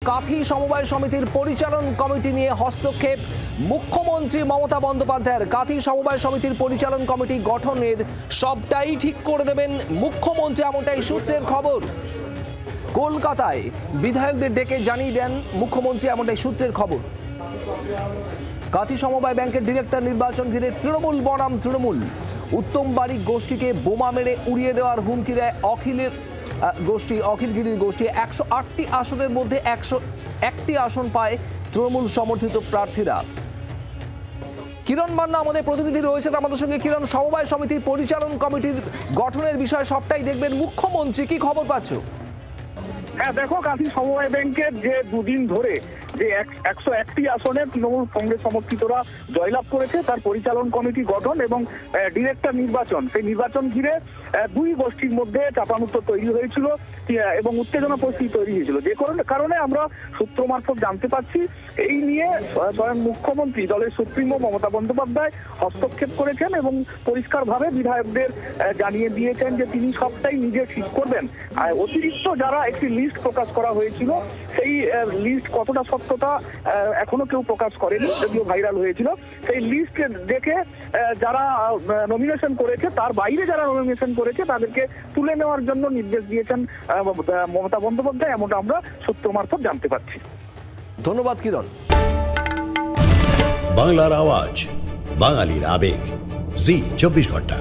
কাঁথি সমবায় সমিতির পরিচালন কমিটি নিয়ে হস্তক্ষেপ মুখ্যমন্ত্রী মমতা বন্দ্যোপাধ্যায়ের। কাঁথি সমবায় সমিতির পরিচালন কমিটি গঠনের সবটাই ঠিক করে দেবেন মুখ্যমন্ত্রী, এমনটাই সূত্রের খবর। কলকাতায় বিধায়কদের ডেকে জানিয়ে দেন মুখ্যমন্ত্রী, এমনটাই সূত্রের খবর। কাঁথি সমবায় ব্যাংকের ডিরেক্টর নির্বাচন ঘিরে তৃণমূল বনাম তৃণমূল। উত্তম বাড়ি গোষ্ঠীকে বোমা মেরে উড়িয়ে দেওয়ার হুমকি দেয় অখিলগিরির গোষ্ঠী। 108টি আসনের মধ্যে 101টি আসন পায় তৃণমূল সমর্থিত প্রার্থীরা। কিরণ মান্না আমাদের প্রতিনিধি রয়েছেন আমাদের সঙ্গে। কিরণ, সমবায় সমিতির পরিচালন কমিটির গঠনের বিষয়ে সবটাই দেখবেন মুখ্যমন্ত্রী, কি খবর পাচ্ছ? হ্যাঁ দেখো, কাঁথি সমবায় ব্যাংকের যে দুদিন ধরে যে 101টি আসনে তৃণমূল কংগ্রেস সমর্থিতরা জয়লাভ করেছে, তার পরিচালন কমিটি গঠন এবং ডিরেক্টর নির্বাচন, সেই নির্বাচন ঘিরে দুই গোষ্ঠীর মধ্যে চাপানুত্তর তৈরি হয়েছিল এবং উত্তেজনা পরিস্থিতি তৈরি হয়েছিল, যে কারণে আমরা সূত্র মারফত জানতে পারছি এই নিয়ে স্বয়ং মুখ্যমন্ত্রী দলের সুপ্রিমো মমতা বন্দ্যোপাধ্যায় হস্তক্ষেপ করেছেন এবং পরিষ্কারভাবে বিধায়কদের জানিয়ে দিয়েছেন যে তিনি সবটাই নিজে ঠিক করবেন। আর অতিরিক্ত যারা একটি লিস্ট প্রকাশ করা হয়েছিল, সেই লিস্ট কতটা সত্যতা এখনো কেউ প্রকাশ করেনি, যদিও ভাইরাল হয়েছিল। সেই লিস্ট দেখে যারা নমিনেশন করেছে, তার বাইরে যারা নমিনেশন করেছে তাদেরকে তুলে নেওয়ার জন্য নির্দেশ দিয়েছেন মমতা বন্দ্যোপাধ্যায়, এমনটা আমরা সূত্র মারফত জানতে পারছি। ধন্যবাদ কিরণ। বাংলার আওয়াজ, বাঙালির আবেগ, জি 24 ঘন্টা।